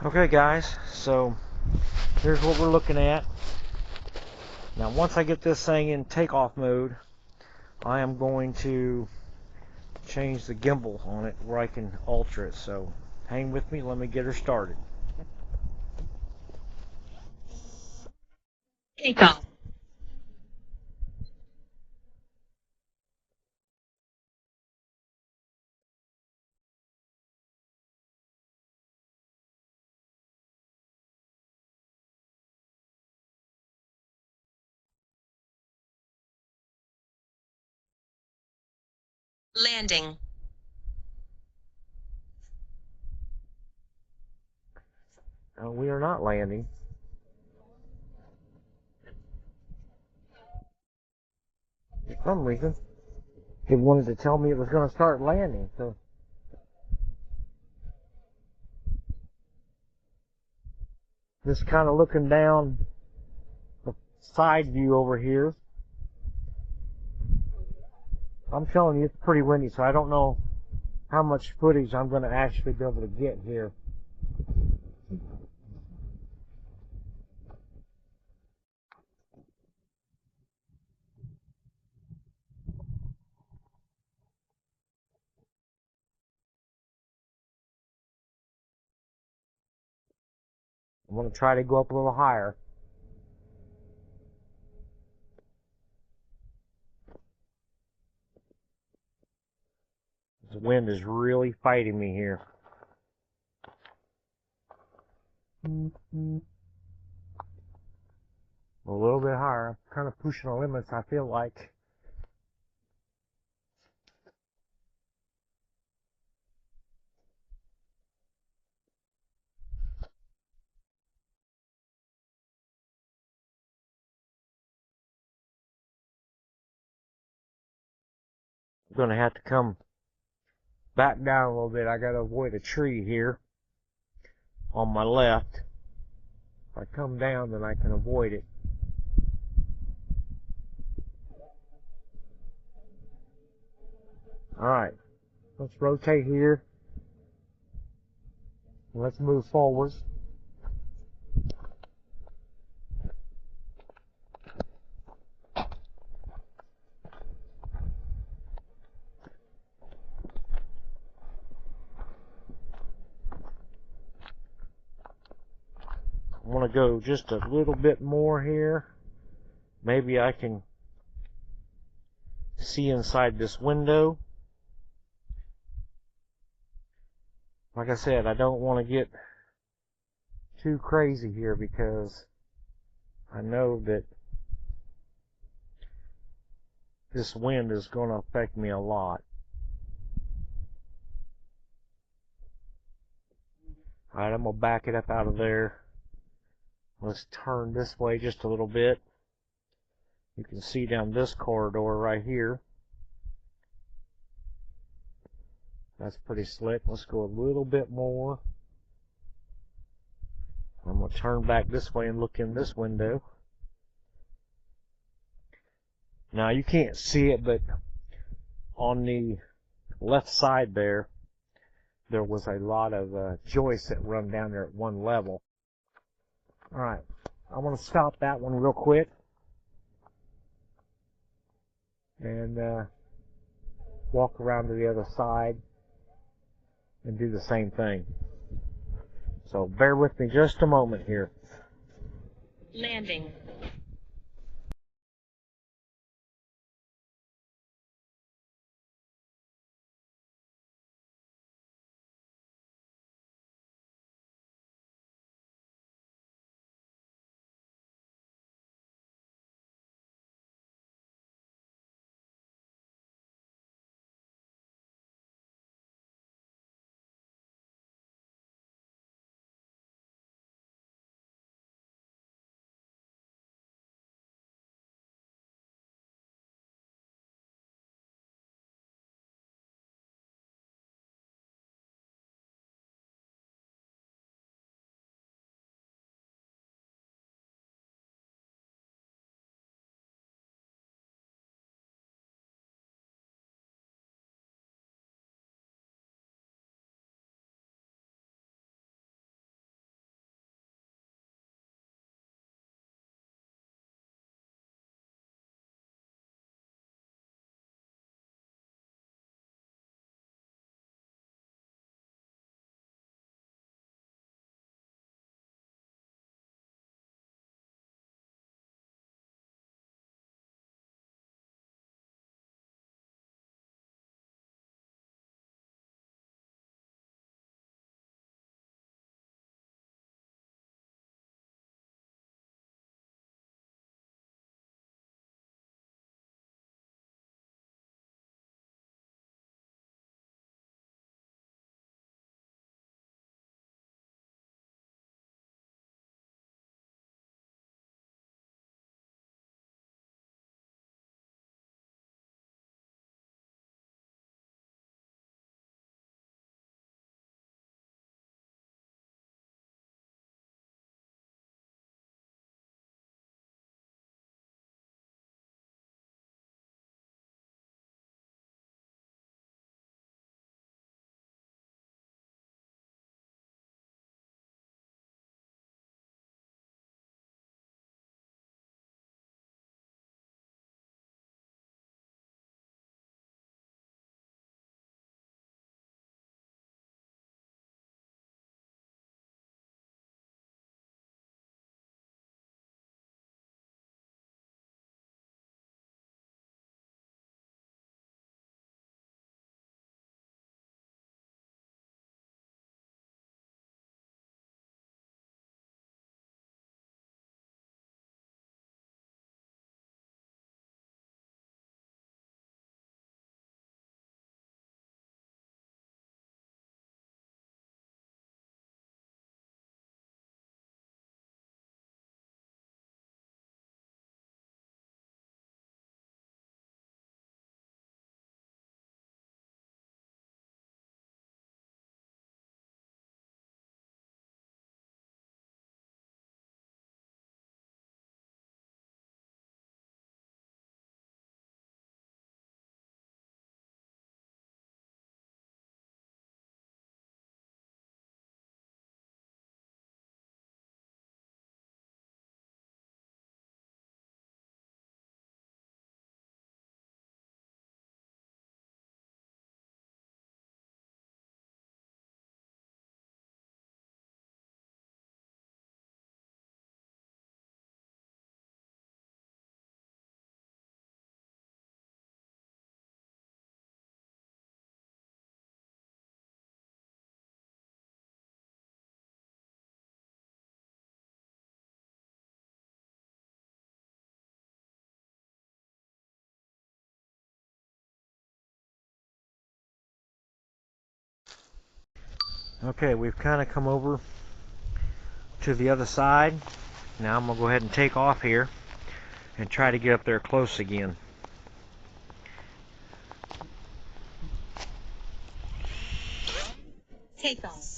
Okay guys, so here's what we're looking at. Now once I get this thing in takeoff mode, I am going to change the gimbal on it where I can alter it. So hang with me, let me get her started. Takeoff. Landing. We are not landing. For some reason, it wanted to tell me it was going to start landing. So just kind of looking down the side view over here. I'm telling you, it's pretty windy, so I don't know how much footage I'm going to actually be able to get here. I'm going to try to go up a little higher. The wind is really fighting me here. A little bit higher. I'm kind of pushing the limits, I feel like. I'm going to have to come back down a little bit. I got to avoid a tree here on my left. If I come down, then I can avoid it. Alright, let's rotate here. Let's move forward. I want to go just a little bit more here. Maybe I can see inside this window. Like I said, I don't want to get too crazy here because I know that this wind is going to affect me a lot. Alright, I'm going to back it up out of there. Let's turn this way just a little bit. You can see down this corridor right here. That's pretty slick. Let's go a little bit more. I'm going to turn back this way and look in this window. Now you can't see it, but on the left side there was a lot of joists that run down there at one level. Alright, I want to stop that one real quick and walk around to the other side and do the same thing. So bear with me just a moment here. Landing. Okay, we've kind of come over to the other side. Now I'm going to go ahead and take off here and try to get up there close again. Take off.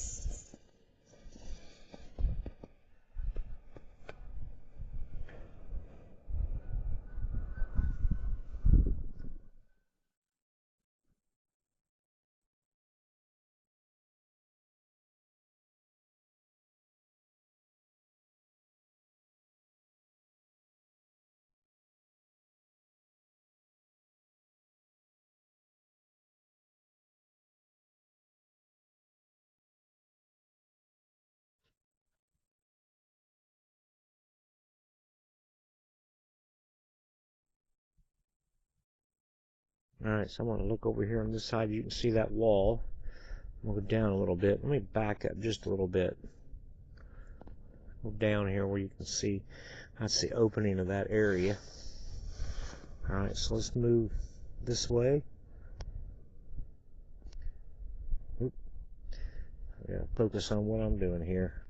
Alright, so I'm going to look over here on this side. You can see that wall. I'm going to go down a little bit. Let me back up just a little bit. Go down here where you can see that's the opening of that area. Alright, so let's move this way. Oop. I gotta focus on what I'm doing here.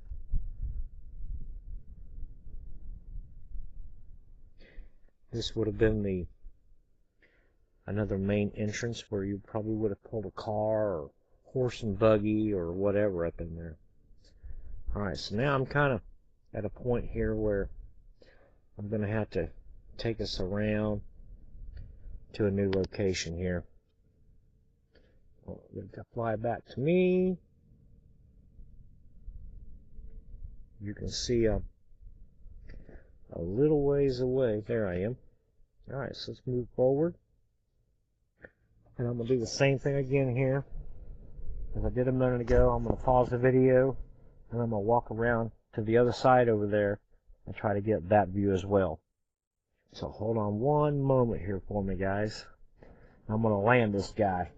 This would have been another main entrance where you probably would have pulled a car or horse and buggy or whatever up in there. Alright, so now I'm kind of at a point here where I'm going to have to take us around to a new location here. Going to fly back to me. You can see a little ways away. There I am. Alright, so let's move forward. And I'm going to do the same thing again here as I did a minute ago. I'm going to pause the video and I'm going to walk around to the other side over there and try to get that view as well. So hold on one moment here for me, guys. I'm going to land this guy.